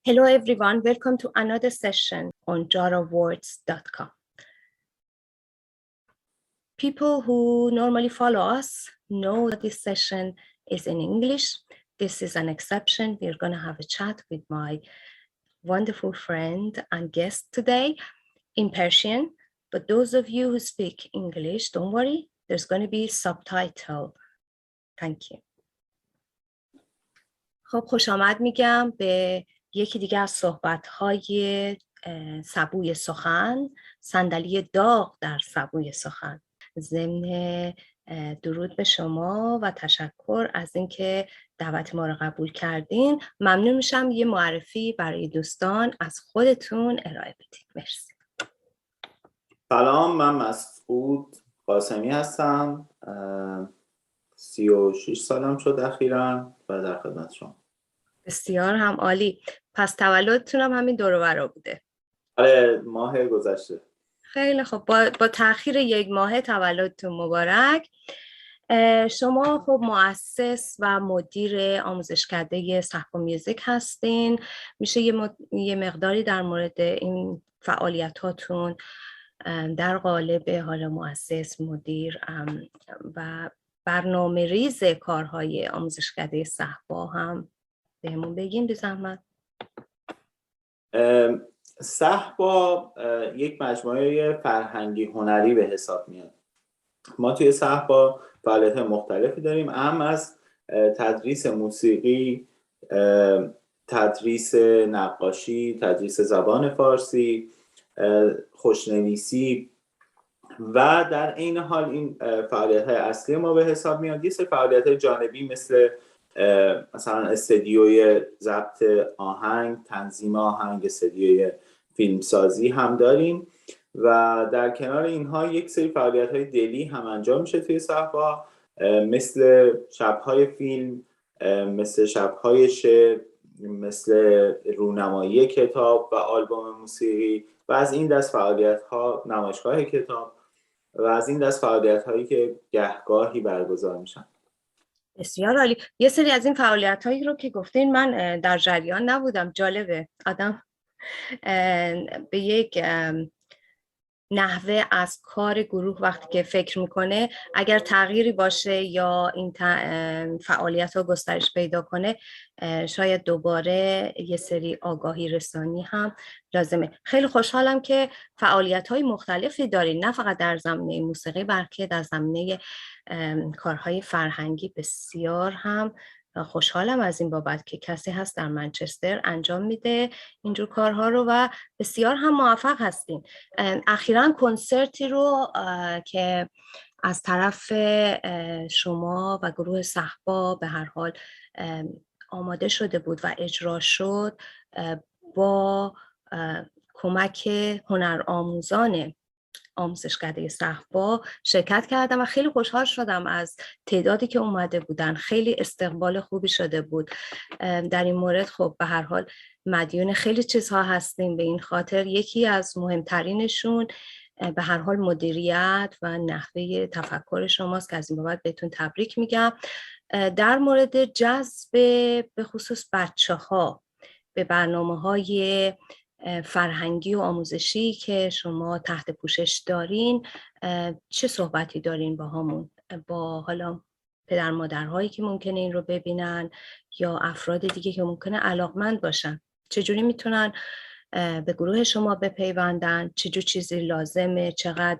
Hello everyone, welcome to another session on jarawords.com. People who normally follow us know that this session is in English. This is an exception. We're going to have a chat with my wonderful friend and guest today in Persian. But those of you who speak English, don't worry, there's going to be subtitle. Thank you. خب خوش آمد میگم به یکی دیگه از صحبت‌های سبوی سخن، صندلی داغ در سبوی سخن. ضمن درود به شما و تشکر از اینکه دعوت ما رو قبول کردین. ممنون میشم یه معرفی برای دوستان از خودتون ارائه بدید. مرسی. سلام، من مسعود قاسمی هستم. 36 سالم شد اخیراً و در خدمت شما. بسیار هم عالی. پس تولدتون هم همین دور و برا بوده؟ آره، ماه گذشته. خیلی خب، با تأخیر 1 ماه تولدتون مبارک. شما خب مؤسس و مدیر آموزشکده صحبا میوزیک هستین. میشه یه مقداری در مورد این فعالیتاتون در قالب حالا مؤسس، مدیر و برنامه ریز کارهای آموزشکده صحبا هم بهمون بگین به زحمت؟ صحبا یک مجموعه فرهنگی هنری به حساب میاد. ما توی صحبا فعالیت مختلفی داریم، اهم از تدریس موسیقی، تدریس نقاشی، تدریس زبان فارسی، خوشنویسی و در عین حال این فعالیت‌های اصلی ما به حساب میاد. یه سری فعالیت‌های جانبی مثلا استدیوی ضبط آهنگ، تنظیم آهنگ، استدیوی فیلمسازی هم داریم و در کنار اینها یک سری فعالیت‌های دلی هم انجام میشه توی صحبا، مثل شب‌های فیلم، مثل شب‌های شعر، مثل رونمایی کتاب و آلبوم موسیقی و از این دست فعالیت‌ها، نمایشگاه کتاب و از این دست فعالیت‌هایی که گهگاهی برگزار میشن. بسیار عالی. یه سری از این فعالیت‌هایی رو که گفتین من در جریان نبودم. جالبه آدم به یک نحوه از کار گروه وقتی که فکر میکنه اگر تغییری باشه یا این فعالیت ها گسترش پیدا کنه شاید دوباره یه سری آگاهی رسانی هم لازمه. خیلی خوشحالم که فعالیت های مختلفی دارین، نه فقط در زمینه موسیقی بلکه در زمینه کارهای فرهنگی. بسیار هم خوشحالم از این بابت که کسی هست در منچستر انجام میده اینجور کارها رو و بسیار هم موفق هستین. اخیراً کنسرتی رو که از طرف شما و گروه صحبا به هر حال آماده شده بود و اجرا شد با کمک هنرآموزان آموزشکده صحبا شرکت کردم و خیلی خوشحال شدم از تعدادی که اومده بودن. خیلی استقبال خوبی شده بود. در این مورد خب به هر حال مدیون خیلی چیزها هستیم، به این خاطر یکی از مهمترینشون به هر حال مدیریت و نحوه تفکر شماست که از این بابت بهتون تبریک میگم. در مورد جذب به خصوص بچه‌ها به برنامه‌های فرهنگی و آموزشی که شما تحت پوشش دارین، چه صحبتی دارین با همون، با حالا پدر مادرهایی که ممکنه این رو ببینن یا افراد دیگه که ممکنه علاقمند باشن؟ چجوری میتونن به گروه شما بپیوندن؟ چجور چیزی لازمه؟ چقدر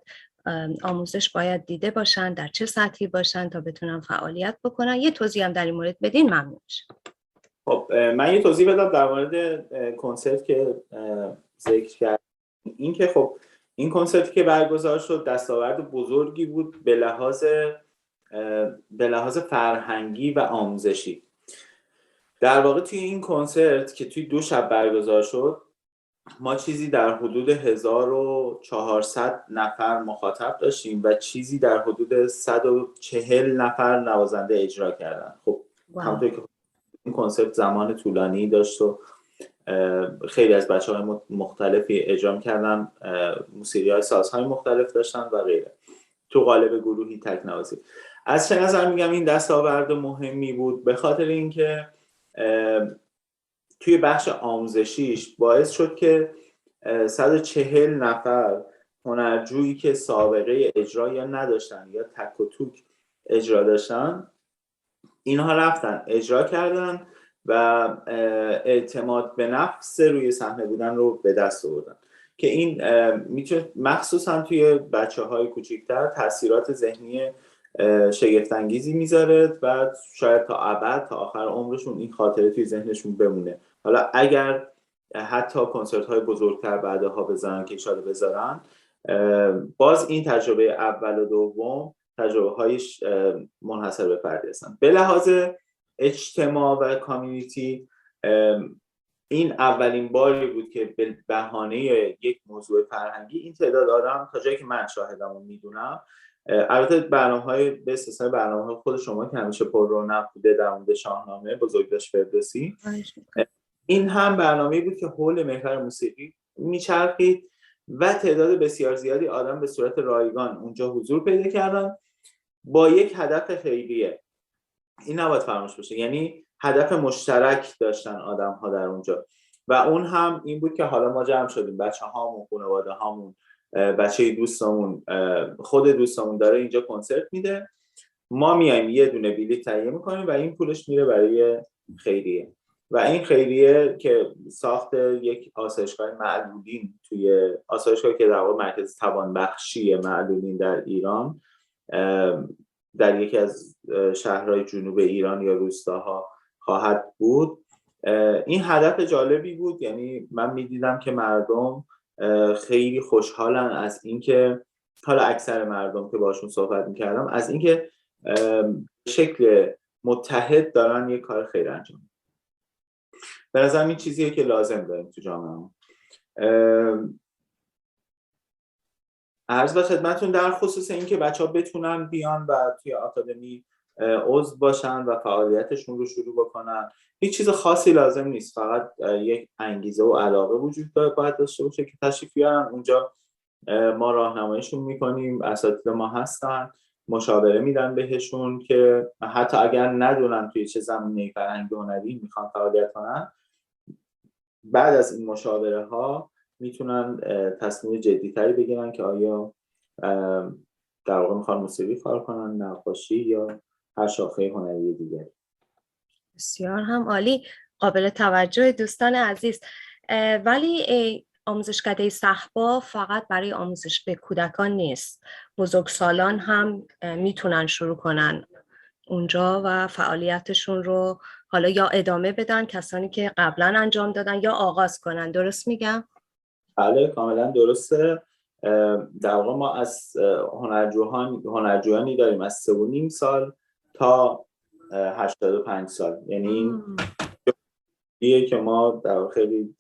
آموزش باید دیده باشن؟ در چه سطحی باشن تا بتونن فعالیت بکنن؟ یه توضیح هم در این مورد بدین ممنون میشم. خب من یه توضیح بدم در مورد کنسرت که ذکر کردم. این که خب این کنسرتی که برگزار شد دستاورد بزرگی بود به لحاظ فرهنگی و آموزشی. در واقع توی این کنسرت که توی 2 شب برگزار شد ما چیزی در حدود 1400 نفر مخاطب داشتیم و چیزی در حدود 140 نفر نوازنده اجرا کردن. خب همونطور که این کنسرت زمان طولانی داشت و خیلی از بچه‌های مختلفی اجرا کردن، موسیقی‌های سازهای مختلف داشتن و غیره، تو قالب گروهی تکنوازی. از چه نظر میگم این دستاورد مهمی بود؟ به خاطر اینکه توی بخش آموزشیش باعث شد که 140 نفر هنرجویی که سابقه اجرا یا نداشتن یا تک و توک اجرا داشتن، اینها رفتن اجرا کردن و اعتماد به نفس روی صحنه بودن رو به دست آوردن که این میتونه مخصوصا توی بچه‌های کوچیک‌تر تاثیرات ذهنی شگفت‌انگیزی میذاره و شاید تا ابد، تا آخر عمرشون این خاطره توی ذهنشون بمونه. حالا اگر حتی کنسرت‌های بزرگتر بعدها بذارن که ایشالا بذارن، باز این تجربه اول و دوم تجربه‌هایش منحصر به فردی هستن. به لحاظ اجتماع و کامیونیتی این اولین باری بود که به بهانه یک موضوع فرهنگی این تعداد آدم، تا جایی که من شاهدم و میدونم، البته برنامه‌های به استثنای برنامه‌های خود شما که همیشه پر رونق بوده در مورد شاهنامه بزرگداشت فردوسی، این هم برنامه‌ای بود که حول محور موسیقی میچرخید و تعداد بسیار زیادی آدم به صورت رایگان اونجا حضور پیدا کردن با یک هدف خیریه. این نباید فراموش بشه، یعنی هدف مشترک داشتن آدم‌ها در اونجا و اون هم این بود که حالا ما جمع شدیم، بچه‌هامون، خانواده‌هامون، بچه دوستامون، خود دوستامون داره اینجا کنسرت میده، ما میایم یه دونه بلیط تهیه میکنیم و این پولش میره برای خیریه و این خیریه که ساخت یک آسایشگاه معلولین، توی آسایشگاهی که در واقع مرکز توانبخشی معلولین در ایران در یکی از شهرهای جنوب ایران یا روستاها خواهد بود. این هدف جالبی بود، یعنی من میدیدم که مردم خیلی خوشحالن از اینکه، حالا اکثر مردم که باشون صحبت میکردم، از اینکه به شکل متحد دارن یک کار خیر انجام میدن. به نظرم این چیزیه که لازم داریم تو جامعه. عرض به خدمتتون در خصوص این که بچه‌ها بتونن بیان و توی آکادمی عضو باشن و فعالیتشون رو شروع بکنن، هیچ چیز خاصی لازم نیست، فقط یک انگیزه و علاقه وجود باید داشته باشه که تشریف بیارن اونجا. ما راهنماییشون میکنیم، اساتید ما هستن، مشاوره میدن بهشون که حتی اگر ندونن توی چه زمینه فرهنگی هنری میخوان فعالیت کنن، بعد از این مشاوره ها میتونن تصمیم جدی‌تری بگیرن که آیا در واقع میخوان موسیقی کار کنن، نقاشی یا هر شاخه هنری دیگه. بسیار هم عالی، قابل توجه دوستان عزیز. ولی آموزشکده صهبا فقط برای آموزش به کودکان نیست، بزرگسالان هم میتونن شروع کنن اونجا و فعالیتشون رو حالا یا ادامه بدن، کسانی که قبلا انجام دادن، یا آغاز کنن. درست میگم؟ بله کاملا درسته. در واقع ما از هنرجویانی داریم از 3.5 سال تا 85 سال، یعنی این که ما در واقع خیلی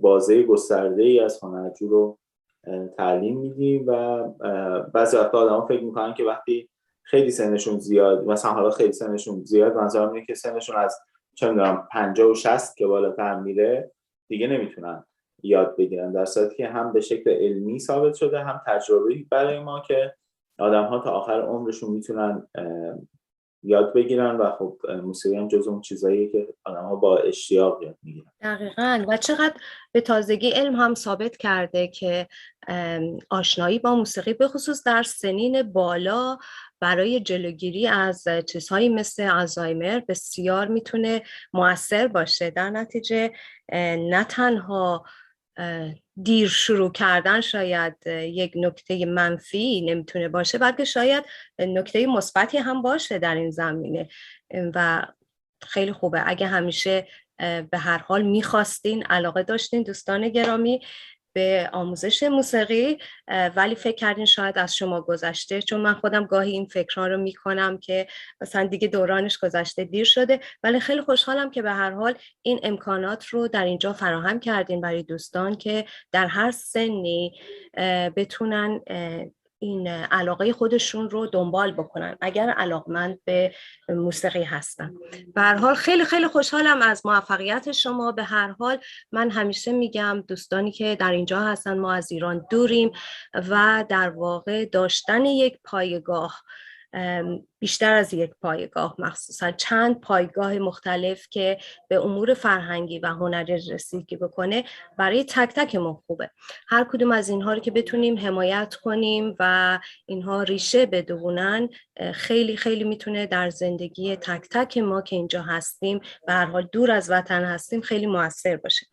بازه گسترده‌ای از هنرجو رو تعلیم میدیم و بعضی وقتا آدم‌ها فکر میکنن که وقتی خیلی سنشون زیاد، مثلا حالا خیلی سنشون زیاد منظورم اینه که سنشون از چه می‌دونم 50 و 60 که بالاتر میره دیگه نمیتونن یاد بگیرن، در صورتی که هم به شکل علمی ثابت شده، هم تجربی برای ما که آدم‌ها تا آخر عمرشون میتونن یاد بگیرن و خب موسیقی هم جز اون چیزاییه که آدم‌ها با اشتیاق یاد میگیرن. دقیقاً. و چقدر به تازگی علم هم ثابت کرده که آشنایی با موسیقی به خصوص در سنین بالا برای جلوگیری از چیزهایی مثل آلزایمر بسیار میتونه مؤثر باشه. در نتیجه نه تنها دیر شروع کردن شاید یک نکته منفی نمیتونه باشه، بلکه شاید نکته مثبتی هم باشه در این زمینه و خیلی خوبه اگه همیشه به هر حال میخواستین، علاقه داشتین دوستان گرامی به آموزش موسیقی، ولی فکر کردین شاید از شما گذشته. چون من خودم گاهی این فکرها رو میکنم که مثلا دیگه دورانش گذشته، دیر شده، ولی خیلی خوشحالم که به هر حال این امکانات رو در اینجا فراهم کردین برای دوستان که در هر سنی بتونن این علاقه خودشون رو دنبال بکنن اگر علاقمند به موسیقی هستن. به هر حال خیلی خیلی خوشحالم از موفقیت شما. به هر حال من همیشه میگم دوستانی که در اینجا هستن، ما از ایران دوریم و در واقع داشتن یک پایگاه بیشتر از یک پایگاه، مخصوصا چند پایگاه مختلف که به امور فرهنگی و هنری رسیدگی بکنه برای تک تک ما خوبه. هر کدوم از اینها رو که بتونیم حمایت کنیم و اینها ریشه بدونن، خیلی خیلی میتونه در زندگی تک تک ما که اینجا هستیم به هر حال دور از وطن هستیم خیلی موثر باشه.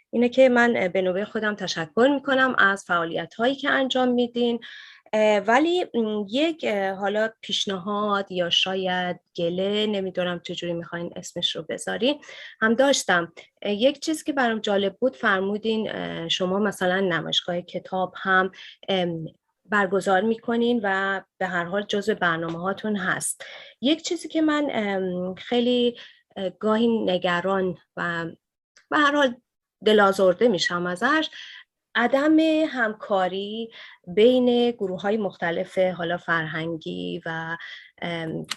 اینه که من به نوبه خودم تشکر میکنم از فعالیت هایی که انجام میدین. ولی یک حالا پیشنهاد یا شاید گله، نمیدونم چجوری میخواین اسمش رو بذارین، هم داشتم. یک چیز که برام جالب بود، فرمودین شما مثلا نمایشگاه کتاب هم برگزار میکنین و به هر حال جزو برنامه هاتون هست. یک چیزی که من خیلی گاهی نگران و به هر حال دل‌آزرده میشم ازش، عدم همکاری بین گروه‌های مختلف حالا فرهنگی و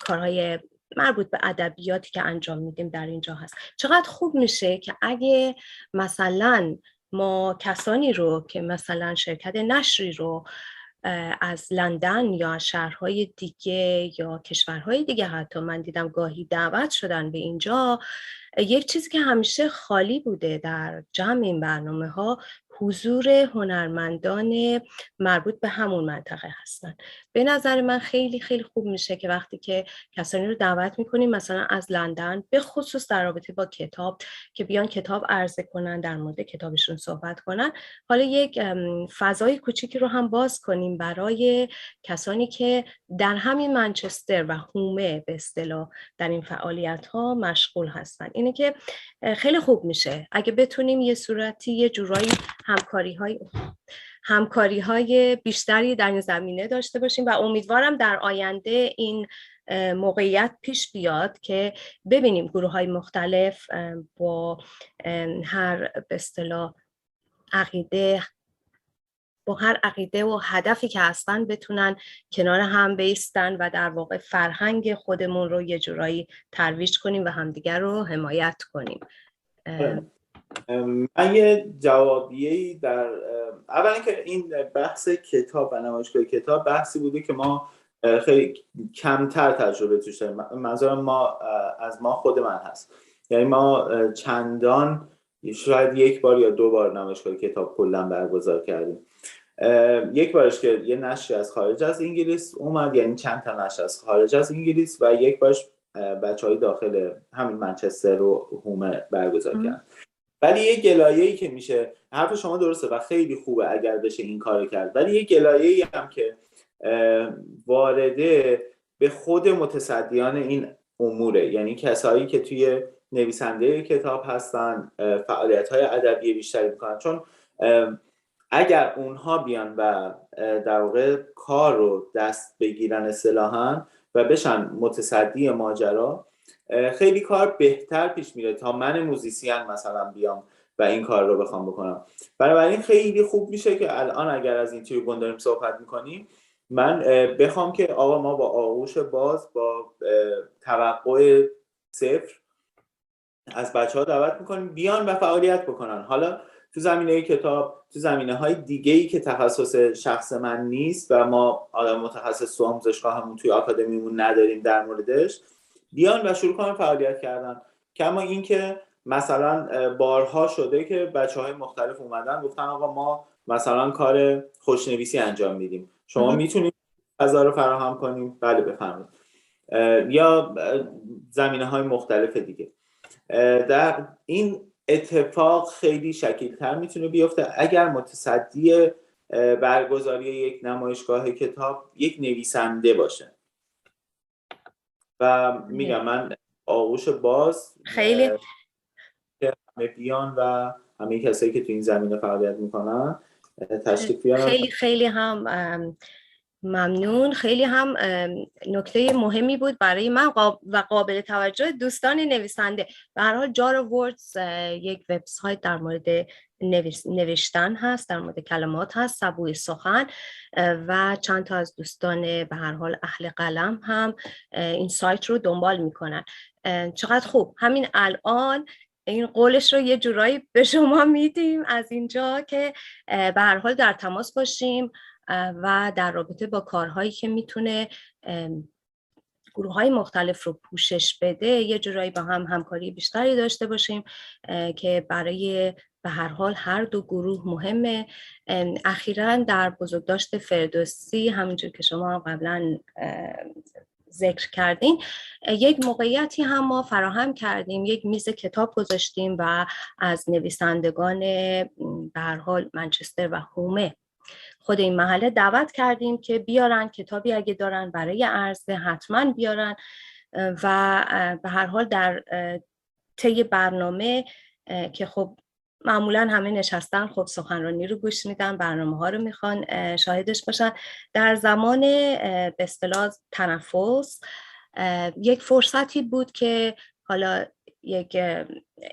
کارهای مربوط به ادبیاتی که انجام میدیم در اینجا هست. چقدر خوب میشه که اگه مثلا ما کسانی رو که مثلا شرکت نشری رو از لندن یا از شهرهای دیگه یا کشورهای دیگه، حتی من دیدم گاهی دعوت شدن به اینجا، یک چیزی که همیشه خالی بوده در جمع این برنامه ها حضور هنرمندان مربوط به همون منطقه هستن. به نظر من خیلی خیلی خوب میشه که وقتی که کسانی رو دعوت میکنیم مثلا از لندن، به خصوص در رابطه با کتاب، که بیان کتاب عرضه کنن، در مورد کتابشون صحبت کنن، حالا یک فضای کوچیکی رو هم باز کنیم برای کسانی که در همین منچستر و هومه به اصطلاح در این فعالیت ها مشغول هستن. اینه که خیلی خوب میشه اگه بتونیم یه صورتی، یه جورایی همکاری های بیشتری در این زمینه داشته باشیم و امیدوارم در آینده این موقعیت پیش بیاد که ببینیم گروه های مختلف با هر به اصطلاح با هر عقیده و هدفی که هستن بتونن کنار هم بایستن و در واقع فرهنگ خودمون رو یه جورایی ترویج کنیم و همدیگر رو حمایت کنیم. من یه جوابیه‌ای در اول اینکه این بحث کتاب و نمایشگاه کتاب بحثی بوده که ما خیلی کمتر تجربه توش داریم. منظورم ما از ما خود من هست، یعنی ما چندان شاید یک بار یا دو بار نمایشگاه کتاب کلا برگزار کردیم. یک بارش که یه نشر از خارج از انگلیس اومد، یعنی چند تا نشر از خارج از انگلیس، و یک بارش بچهای داخل همین منچستر و هومه برگزار کردن. ولی یه گلایه‌ای که میشه، حرف شما درسته و خیلی خوبه اگر بشه این کارو کرد، ولی یه گلایه‌ای هم که وارده به خود متصدیان این اموره، یعنی کسایی که توی نویسنده کتاب هستن، فعالیت‌های ادبی بیشتری میکنن. چون اگر اونها بیان و در واقع کار رو دست بگیرن اصطلاحاً و بشن متصدی ماجرا، خیلی کار بهتر پیش میره تا من موزیسین مثلا بیام و این کار رو بخوام بکنم. بنابراین خیلی خوب میشه که الان اگر از این تریبون داریم صحبت میکنیم، من بخوام که آقا ما با آغوش باز، با توقع صفر از بچه‌ها دعوت میکنیم بیان و فعالیت بکنن. حالا تو زمینه کتاب، تو زمینه‌های دیگه‌ای که تخصص شخص من نیست و ما آدم متخصص تو آموزشگاه همون توی آکادمیمون نداریم در موردش، بیان و شروع کنن فعالیت کردن. کما این که مثلا بارها شده که بچه‌های مختلف اومدن گفتن آقا ما مثلا کار خوشنویسی انجام میدیم، شما میتونید فضا رو فراهم کنیم؟ بله بفرمایید. یا زمینه‌های مختلف دیگه. در این اتفاق خیلی شکیل‌تر میتونه بیفته اگر متصدی برگزاری یک نمایشگاه کتاب یک نویسنده باشه. و میگم من آغوش باز خیلی همه بیان و همه کسایی که تو این زمینه فعالیت میکنن تشریف بیارن. خیلی خیلی هم ممنون. خیلی هم نکته مهمی بود برای من و قابل توجه دوستان نویسنده. به هر حال جار وردز یک وبسایت در مورد نوشتن هست، در مورد کلمات هست، سبوی سخن، و چند تا از دوستان به هر حال اهل قلم هم این سایت رو دنبال میکنن. چقدر خوب. همین الان این قولش رو یه جورایی به شما میدیم از اینجا که به هر حال در تماس باشیم و در رابطه با کارهایی که میتونه گروه‌های مختلف رو پوشش بده، یه جورایی با هم همکاری بیشتری داشته باشیم که برای به هر حال هر دو گروه مهمه. اخیراً در بزرگداشت فردوسی همونجور که شما قبلا ذکر کردین یک موقعیتی هم ما فراهم کردیم، یک میز کتاب گذاشتیم و از نویسندگان به هر حال منچستر و هومه خود این محله دعوت کردیم که بیارن کتابی اگه دارن برای عرضه حتما بیارن و به هر حال در طی برنامه که خب معمولا همه نشستن خب سخنرانی رو گوش میدن، برنامه ها رو میخوان شاهدش باشن، در زمان به اصطلاح تنفس یک فرصتی بود که حالا یک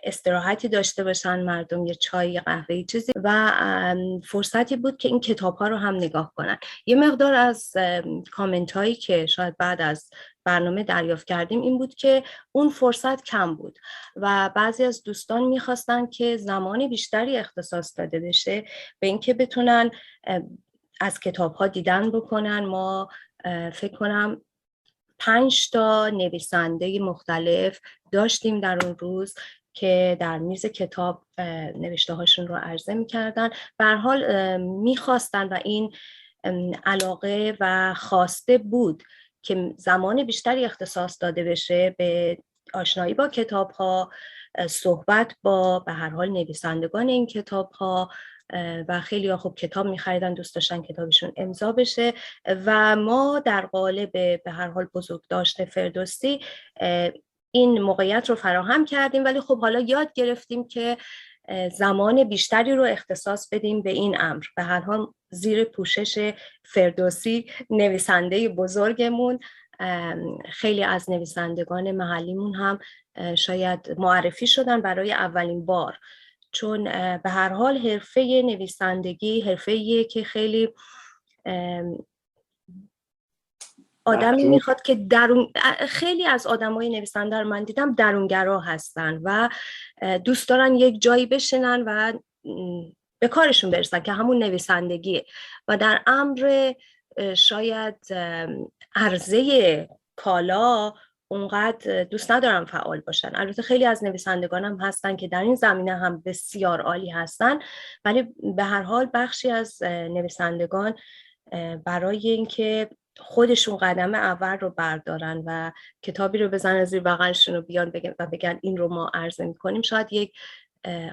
استراحتی داشته باشن مردم، یه چای، یه قهوه، چیزی، و فرصتی بود که این کتاب ها رو هم نگاه کنن. یه مقدار از کامنت هایی که شاید بعد از برنامه دریافت کردیم این بود که اون فرصت کم بود و بعضی از دوستان میخواستن که زمان بیشتری اختصاص داده بشه به اینکه بتونن از کتاب ها دیدن بکنن. ما فکر کنم 5 تا نویسنده مختلف داشتیم در اون روز که در میز کتاب نوشته هاشون رو عرضه می‌کردن. به هر حال می‌خواستن و این علاقه و خواسته بود که زمان بیشتری اختصاص داده بشه به آشنایی با کتاب‌ها، صحبت با به هر حال نویسندگان این کتاب‌ها و خیلی ها خوب کتاب می‌خریدن، دوست داشتن کتابشون امضا بشه و ما در قالب به هر حال بزرگداشت فردوسی این موقعیت رو فراهم کردیم. ولی خب حالا یاد گرفتیم که زمان بیشتری رو اختصاص بدیم به این امر. به هر حال زیر پوشش فردوسی نویسنده بزرگمون، خیلی از نویسندگان محلیمون هم شاید معرفی شدن برای اولین بار، چون به هر حال حرفه نویسندگی حرفه‌ایه که خیلی آدمی میخواد که خیلی از آدمای نویسنده رو من دیدم درونگرا هستن و دوست دارن یک جایی بشینن و به کارشون برسن که همون نویسندگیه و در امر شاید عرضه کالا اونقدر دوست ندارم فعال باشن. البته خیلی از نویسندگان هم هستن که در این زمینه هم بسیار عالی هستن، ولی به هر حال بخشی از نویسندگان برای اینکه خودشون قدم اول رو بردارن و کتابی رو بزنن زیر بغلشون رو بیان و بگن این رو ما عرضه میکنیم، شاید یک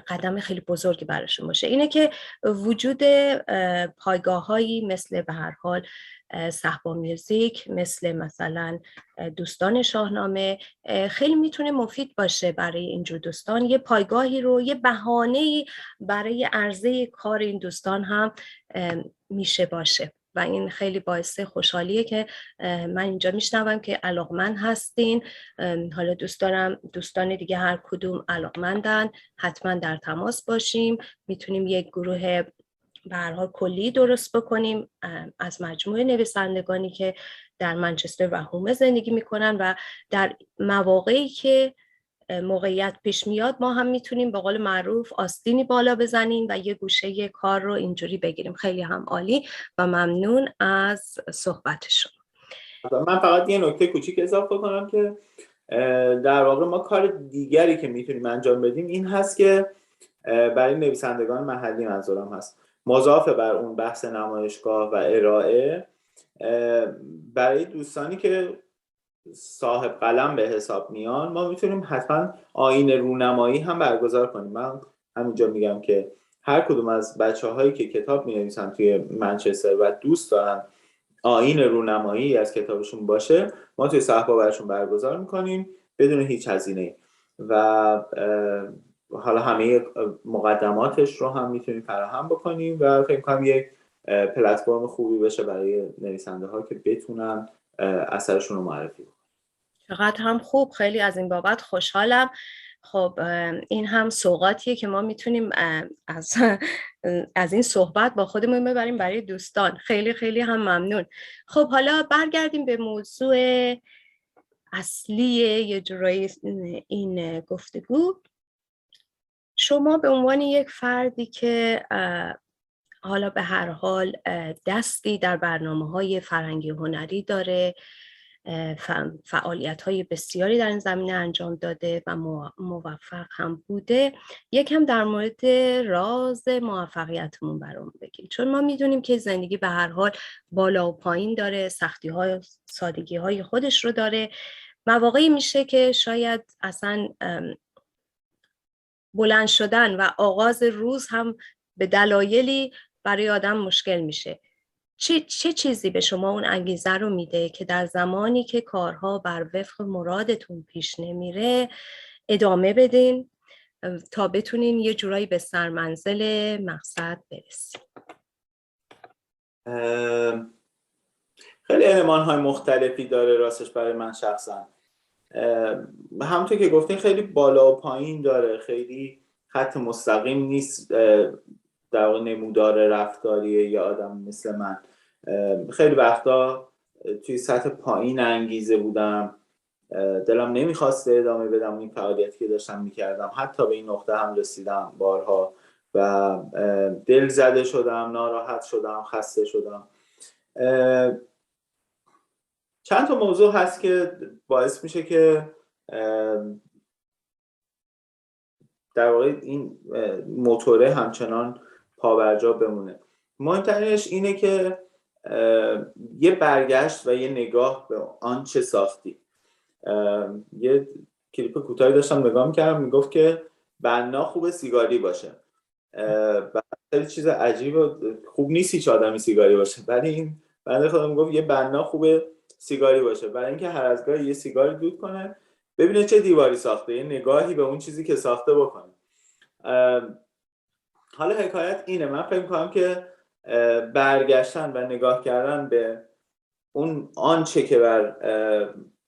قدم خیلی بزرگی براشون باشه. اینه که وجود پایگاه‌هایی مثل به هر حال صحبا میوزیک، مثلا دوستان شاهنامه خیلی میتونه مفید باشه برای اینجور دوستان. یه پایگاهی رو، یه بهانه‌ای برای عرضه کار این دوستان هم میشه باشه و این خیلی باعث خوشحالیه که من اینجا میشنوم که علاقمند هستین. حالا دوست دارم دوستان دیگه هر کدوم علاقمندن حتما در تماس باشیم، میتونیم یک گروه به هر حال کلی درست بکنیم از مجموعه نویسندگانی که در منچستر و هومه زندگی میکنن و در مواقعی که موقعیت پیش میاد ما هم میتونیم به قول معروف آستینی بالا بزنیم و یه گوشه کار رو اینجوری بگیریم. خیلی هم عالی و ممنون از صحبتشون. من فقط یه نکته کوچیک اضافه کنم که در واقع ما کار دیگری که میتونیم انجام بدیم این هست که برای نویسندگان محلی منظورم هست، مضاف بر اون بحث نمایشگاه و ارائه، برای دوستانی که صاحب قلم به حساب میان ما میتونیم حتما آیین رونمایی هم برگزار کنیم. من همینجا میگم که هر کدوم از بچه‌هایی که کتاب مینویسن توی منچستر و دوست دارن آیین رونمایی از کتابشون باشه، ما توی صحبا براشون برگزار میکنیم بدون هیچ هزینه‌ای و حالا همه مقدماتش رو هم میتونیم فراهم بکنیم و فکر کنم یک پلتفرم خوبی بشه برای نویسنده ها که بتونن اثرشون رو معرفی کنن. چقدر هم خوب، خیلی از این بابت خوشحالم. خب این هم سوغاتیه که ما میتونیم از این صحبت با خودمون ببریم برای دوستان. خیلی خیلی هم ممنون. خب حالا برگردیم به موضوع اصلی یه جورایی این گفتگو. شما به عنوان یک فردی که حالا به هر حال دستی در برنامه‌های فرهنگی هنری داره فعالیت‌های بسیاری در این زمینه انجام داده و موفق هم بوده. یکم در مورد راز موفقیتمون برام بگید، چون ما میدونیم که زندگی به هر حال بالا و پایین داره، سختی‌های سادگی‌های خودش رو داره. مواقعی میشه که شاید اصلا بلند شدن و آغاز روز هم به دلایلی برای آدم مشکل میشه. چه چیزی به شما اون انگیزه رو میده که در زمانی که کارها بر وفق مرادتون پیش نمیره ادامه بدین تا بتونین یه جورایی به سرمنزل مقصد برسین؟ خیلی المان‌های مختلفی داره راستش برای من شخصا. همونطور که گفتین خیلی بالا و پایین داره، خیلی خط مستقیم نیست در واقع نمودار رفتاریه یا آدم مثل من. خیلی وقتا توی سطح پایین انگیزه بودم، دلم نمیخواسته ادامه بدم این فعالیتی که داشتم میکردم، حتی به این نقطه هم رسیدم بارها و دل زده شدم، ناراحت شدم، خسته شدم. چند تا موضوع هست که باعث میشه که در واقع این موتوره همچنان پابرجا بمونه. مهمترینش اینه که یه برگشت و یه نگاه به آنچه ساختی. یه کلیپ کوتاهی داشتم نگاه میکردم، میگفت که بنا خوب سیگاری باشه. خیلی چیز عجیب و خوب نیست هیچ آدمی سیگاری باشه، ولی این بنده خدا میگفت یه بنا خوبه سیگاری باشه، برای اینکه هر از گاهی یه سیگاری دود کنه، ببینه چه دیواری ساخته، یه نگاهی به اون چیزی که ساخته بکنه. حالا حکایت اینه، من فکر می‌کنم که برگشتن و نگاه کردن به اون آنچه که بر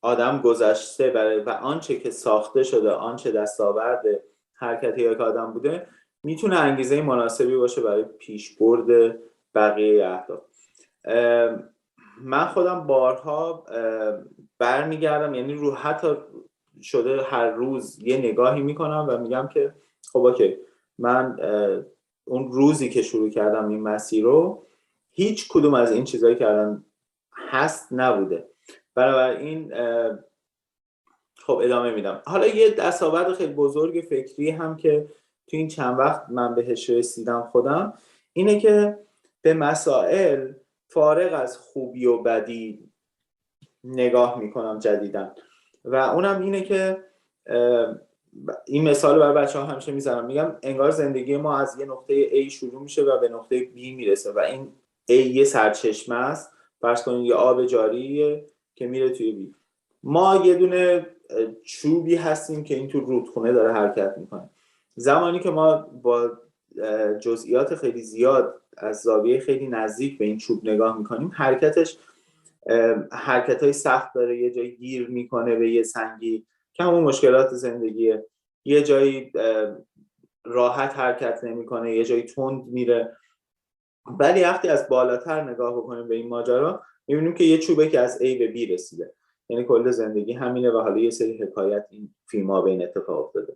آدم گذشته و آنچه که ساخته شده، آنچه دستاورد حرکتی که آدم بوده، میتونه انگیزه مناسبی باشه برای پیشبرد بقیه اهداف. من خودم بارها برمیگردم، یعنی رو حتی شده هر روز یه نگاهی میکنم و میگم که خب اوکی، من اون روزی که شروع کردم این مسیر رو هیچ کدوم از این چیزایی که الان هست نبوده، بنابراین خب ادامه میدم. حالا یه دستاورد خیلی بزرگ فکری هم که تو این چند وقت من بهش رسیدم خودم اینه که به مسائل فارغ از خوبی و بدی نگاه میکنم جدیداً، و اونم اینه که این مثال برای بچه‌ها همیشه میزنم، میگم انگار زندگی ما از یه نقطه A شروع میشه و به نقطه B میرسه و این A یه سرچشمه است، فرض کنید یه آب جاریه که میره توی B. ما یه دونه چوبی هستیم که این تو رودخونه داره حرکت میکنه. زمانی که ما با جزئیات خیلی زیاد از زاویه خیلی نزدیک به این چوب نگاه میکنیم، حرکت‌های سخت داره، یه جایی گیر میکنه به یه سنگی که همون مشکلات زندگیه، یه جایی راحت حرکت نمیکنه، یه جایی تند میره. ولی وقتی از بالاتر نگاه بکنیم به این ماجرا، میبینیم که یه چوبه که از A به B رسیده، یعنی کل زندگی همینه و حالا یه سری حکایت این فیلم‌ها به این اتفاق افتاده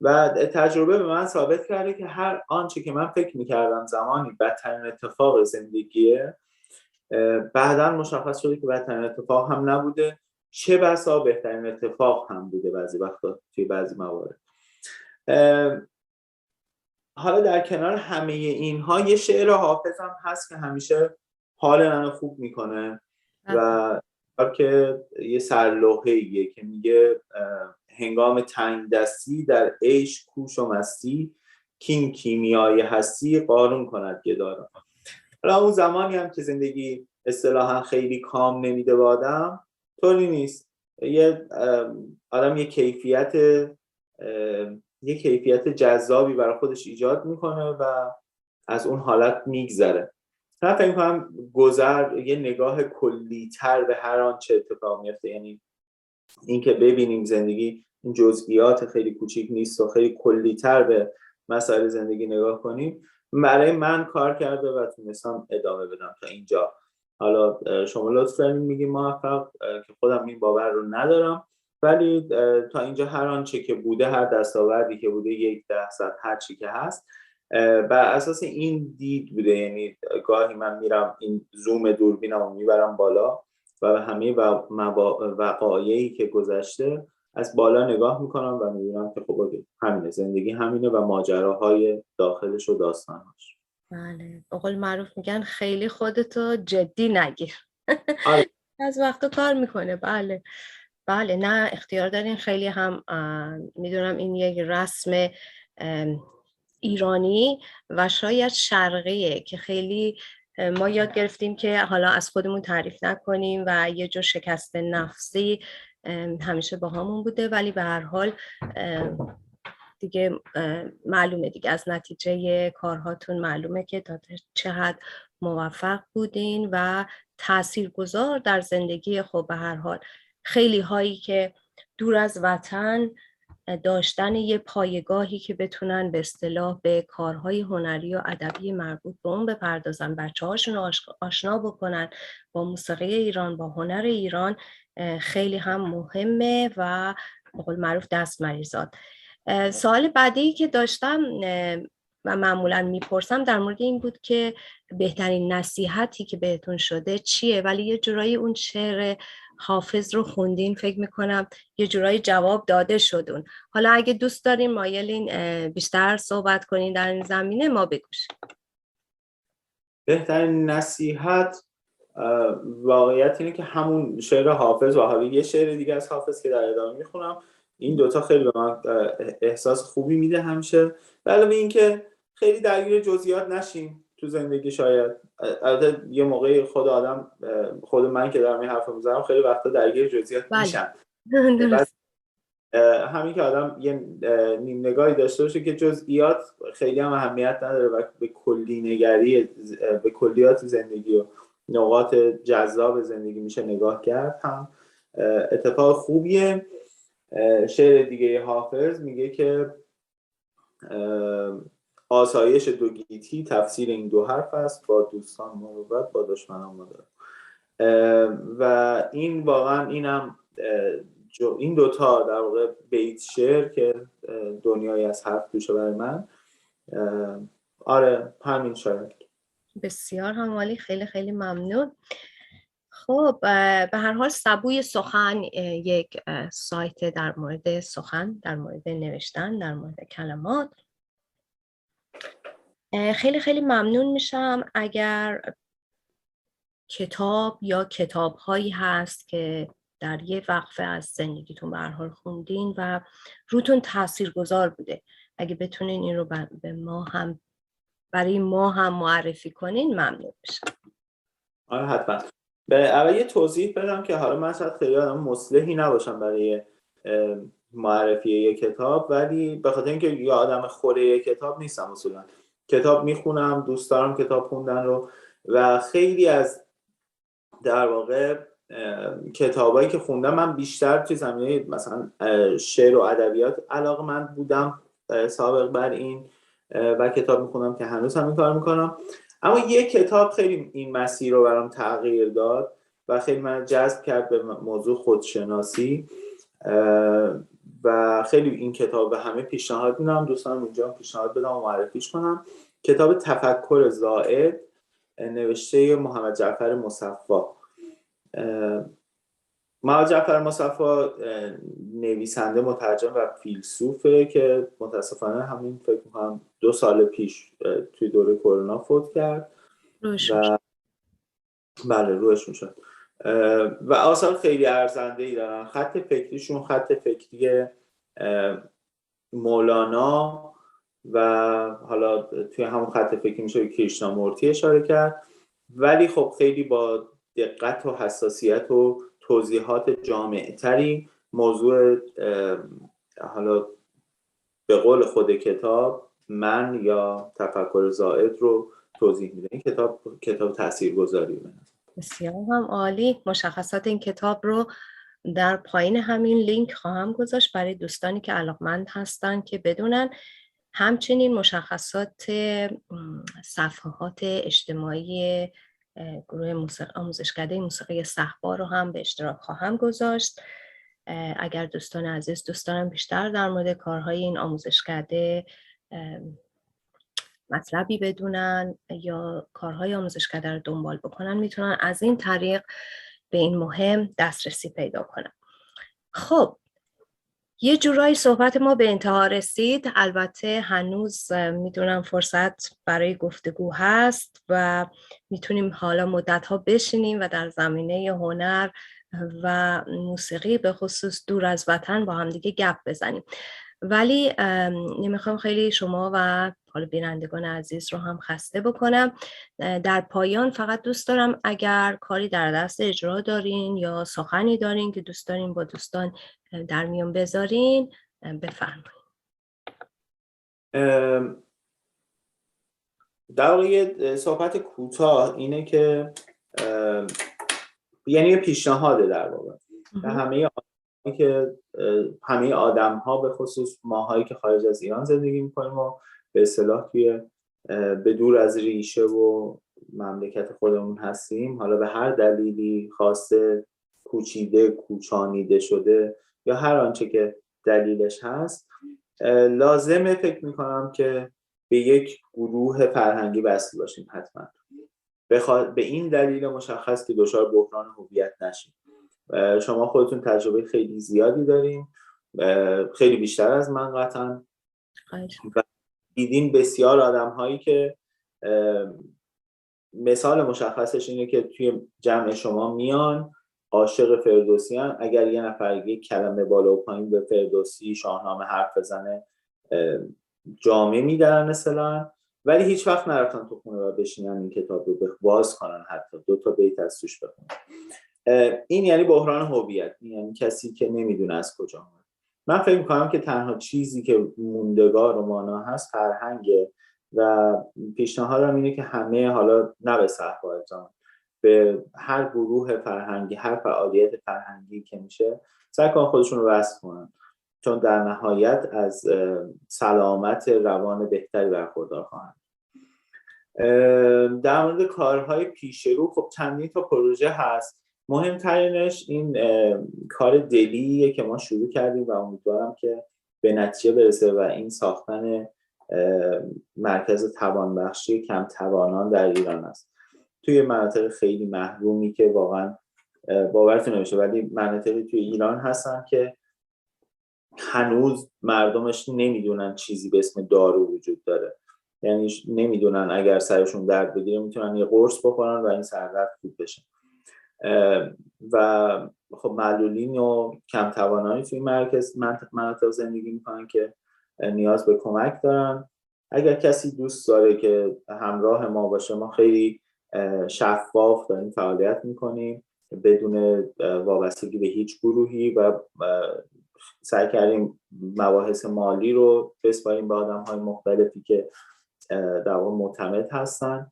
و تجربه به من ثابت کرده که هر آنچه که من فکر میکردم زمانی بدترین اتفاق زندگیه، بعداً مشخص شده که بدترین اتفاق هم نبوده، چه بسا بهترین اتفاق هم بوده بعضی وقتا توی بعضی موارد. حالا در کنار همه اینها یه شعر حافظ هم هست که همیشه حال منو خوب میکنه و که یه سرلوحه‌ایه که میگه هنگام تنگ دستی در عیش کوش و مستی، کین کیمیای هستی قارون کند گدارا. حالا اون زمانی هم که زندگی اصطلاحاً خیلی کام نمیده به آدم، طوری نیست. یه آدم یه کیفیت جذابی برای خودش ایجاد میکنه و از اون حالت میگذره. من فکر می‌کنم یه نگاه کلی‌تر به هر آنچه اتفاق میفته، یعنی اینکه ببینیم زندگی این جزئیات خیلی کوچیک نیست و خیلی کلی‌تر به مسائل زندگی نگاه کنیم، برای من کار کرده و تونستم ادامه بدم تا اینجا. حالا شما لطف دارین میگین موفق، که خودم این باور رو ندارم، ولی تا اینجا هر آنچه که بوده، هر دستاوردی که بوده، 1% هر چی که هست بر اساس این دید بوده. یعنی گاهی من میرم این زوم دوربینمو میبرم بالا و به همه وقایعی که گذشته از بالا نگاه میکنم و میبینم که خب همینه، زندگی همینه و ماجراهای داخلش و داستانهاش. بله، به قول معروف میگن خیلی خودتو جدی نگیر. آره. از وقتا کار میکنه. بله بله، نه اختیار دارین. خیلی هم میدونم این یک رسم ایرانی و شاید شرقیه که خیلی ما یاد گرفتیم که حالا از خودمون تعریف نکنیم و یه جور شکست نفسی همیشه با همون بوده، ولی به هر حال دیگه معلومه دیگه، از نتیجه کارهاتون معلومه که تا چه حد موفق بودین و تاثیرگذار در زندگی. خب به هر حال خیلی هایی که دور از وطن داشتن یه پایگاهی که بتونن به اصطلاح به کارهای هنری و ادبی مربوط به اون بپردازن، بچه هاشون آشنا بکنن با موسیقی ایران، با هنر ایران، خیلی هم مهمه و به قول معروف دست مریزاد. سوال بعدی که داشتم و معمولا میپرسم در مورد این بود که بهترین نصیحتی که بهتون شده چیه، ولی یه جورایی اون شعر حافظ رو خوندین، فکر میکنم یه جورایی جواب داده شدون. حالا اگه دوست دارین مایلین بیشتر صحبت کنین در این زمینه، ما بگوشیم. بهترین نصیحت واقعیت اینه که همون شعر حافظ و حالا یه شعر دیگه از حافظ که در ادامه میخونم، این دوتا خیلی به من احساس خوبی میده همیشه. علاوه این که خیلی درگیر جزئیات نشیم تو زندگی. شاید البته یه موقعی خود من که دارم این حرفو میزنم خیلی وقتا درگیر جزئیات میشم. همین که آدم یه نیم نگاهی داشته باشه که جزئیات خیلی هم اهمیت نداره و به کلی نگری، به کلیات زندگی و نقاط جذاب زندگی میشه نگاه کرد، هم اتفاق خوبیه. شعر دیگه حافظ میگه که آسایش دو گیتی تفسیر این دو حرف است، با دوستان مروت، با دشمنان مدار. و این واقعا این دوتا در واقع بیت شعر که دنیایی از حرف توشه برای من. آره همین شاید. بسیار هم عالی، خیلی خیلی ممنون. خب به هر حال سبوی سخن یک سایت در مورد سخن، در مورد نوشتن، در مورد کلمات. خیلی خیلی ممنون میشم اگر کتاب یا کتاب‌هایی هست که در یه وقفه از زندگیتون به هر حال خوندین و روتون تاثیرگذار بوده، اگه بتونین این رو به ما هم، برای ما هم معرفی کنین، ممنون میشم. آره حتما. به اول یه توضیح بدم که حالا من شاید خیلی آدم مصلحی نباشم برای معرفی یک کتاب، ولی به خاطر اینکه یه آدم خوره یک کتاب نیستم، اصولا کتاب میخونم، دوست دارم کتاب خوندن رو و خیلی از در واقع کتابایی که خوندم من بیشتر توی زمینه مثلا شعر و ادبیات علاقه‌مند بودم سابق بر این و کتاب میخونم که هنوز هم این کار میکنم. اما یک کتاب خیلی این مسیر رو برام تغییر داد و خیلی من جذب کرد به موضوع خودشناسی و خیلی این کتاب به همه پیشنهاد میدم. دوستانم اینجا پیشنهاد بدم و معرفیش کنم. کتاب تفکر زائد نوشته محمد جعفر مصفی. محمد جعفر مصفی نویسنده، مترجم و فیلسوفه که متاسفانه همین فکر می‌کنم 2 سال پیش توی دوره کرونا فوت کرد و بله روش میشد و آثار خیلی ارزنده‌ای دارن. خط فکریشون خط فکری مولانا و حالا توی همون خط فکری میشه به کریشنامورتی اشاره کرد، ولی خب خیلی با دقت و حساسیت و توضیحات جامع‌تری موضوع حالا به قول خود کتاب من یا تفکر زائد رو توضیح میده. این کتاب تاثیرگذاریه. بسیار هم عالی. مشخصات این کتاب رو در پایین همین لینک خواهم گذاشت برای دوستانی که علاقمند هستن که بدونن. همچنین مشخصات صفحات اجتماعی گروه آموزشکده موسیقی صهبا رو هم به اشتراک خواهم گذاشت. اگر دوستان عزیز دوست دارن بیشتر در مورد کارهای این آموزشکده مطلبی بدونن یا کارهای آموزشکده رو دنبال بکنن، میتونن از این طریق به این مهم دسترسی پیدا کنم. خب یه جورایی صحبت ما به انتها رسید. البته هنوز میدونم فرصت برای گفتگو هست و میتونیم حالا مدت‌ها بشینیم و در زمینه هنر و موسیقی به خصوص دور از وطن با هم دیگه گپ بزنیم، ولی نمیخوام خیلی شما و حالا بینندگان عزیز رو هم خسته بکنم. در پایان فقط دوست دارم اگر کاری در دست اجرا دارین یا سخنی دارین که دوست دارین با دوستان در میون بذارین بفرمایید. در واقع یه صحبت کوتاه اینه که یعنی یه پیشنهاده در واقع همه آدم ها به خصوص ماهایی که خارج از ایران زندگی میکنیم و به اصطلاح توی به دور از ریشه و مملکت خودمون هستیم، حالا به هر دلیلی خاصه کوچیده، کوچانیده شده یا هر آنچه که دلیلش هست، لازمه فکر میکنم که به یک گروه فرهنگی وصل باشیم حتما. به این دلیل مشخص که دچار بحران هویت نشیم. شما خودتون تجربه خیلی زیادی دارین، خیلی بیشتر از من قطعا، و دیدین بسیار آدم هایی که مثال مشخصش اینه که توی جمع شما میان عاشق فردوسی هن. اگر یه نفر یک کلمه بالا و پایین به فردوسی شاهنامه حرف بزنه جامعه میدارن مثلا، ولی هیچ وقت نرفتن تو خونه و بشینن این کتاب رو باز کنن، حتی 2 بیت از توش بخونن. این یعنی بحران هویت، یعنی کسی که نمیدونه از کجا اومده. من فکر می‌کنم که تنها چیزی که موندگار و مانا هست فرهنگه و پیشنهادم اینه که همه، حالا نه به صحبایتان، به هر گروه فرهنگی، هر فعالیت فرهنگی که میشه سعی کنن خودشون رو وصل کنن، چون در نهایت از سلامت روان بهتری برخوردار خواهند. در مورد کارهای پیش رو، خب چندین تا پروژه هست. مهمترینش این کار دلیه که ما شروع کردیم و امیدوارم که به نتیجه برسه و این ساختن مرکز توانبخشی کم توانان در ایران است. توی مناطق خیلی محرومی که واقعا باورتون نمیشه، ولی مناطقی توی ایران هستن که هنوز مردمش نمیدونن چیزی به اسم دارو وجود داره، یعنی نمیدونن اگر سرشون درد بگیره میتونن یه قرص بخورن و این سردرد خوب بشه. و خب معلولین و کم توانانی توی مرکز مناطق زندگی میکنن که نیاز به کمک دارن. اگر کسی دوست داره که همراه ما باشه، ما خیلی شفاف داریم فعالیت میکنیم بدون وابستگی به هیچ گروهی و سعی کردیم مباحث مالی رو بسپاریم به آدم‌های مختلفی که در واقع معتمد هستن.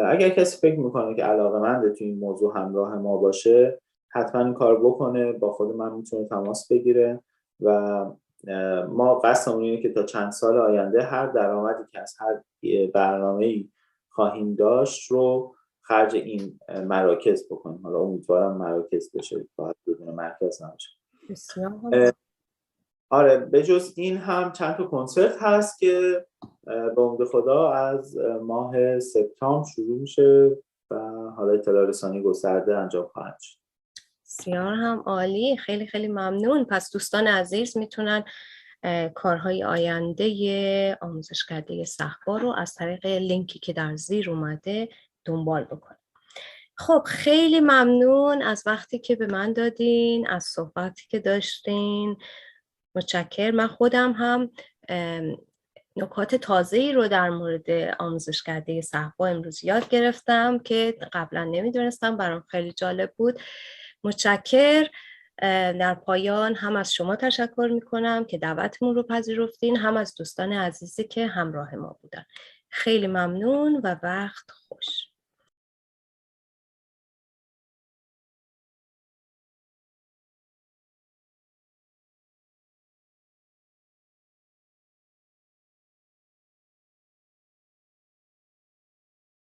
اگر کسی فکر میکنه که علاقه‌منده توی این موضوع همراه ما باشه، حتما این کار بکنه، با خود من میتونه تماس بگیره و ما قصدمون اینه که تا چند سال آینده هر درآمدی که از هر برنامه‌ای خواهیم داشت رو خرج این مراکز بکنیم. حالا امیدوارم مراکز بشه، باید بدون مرکز نباشه. آره، به جز این هم چند تا کنسرت هست که به امید خدا از ماه سپتامبر شروع میشه و حالا اطلاع رسانی گسترده انجام خواهد شد. بسیار هم عالی، خیلی خیلی ممنون. پس دوستان عزیز میتونن کارهای آینده آموزشکده صهبا رو از طریق لینکی که در زیر اومده دنبال بکنن. خب خیلی ممنون از وقتی که به من دادین، از صحبتی که داشتین. متشکر. من خودم هم نکات تازه‌ای رو در مورد آموزشکده صهبا امروز یاد گرفتم که قبلا نمیدونستم، برام خیلی جالب بود. متشکر. در پایان هم از شما تشکر میکنم که دعوتمون رو پذیرفتین، هم از دوستان عزیزی که همراه ما بودن. خیلی ممنون و وقت خوش.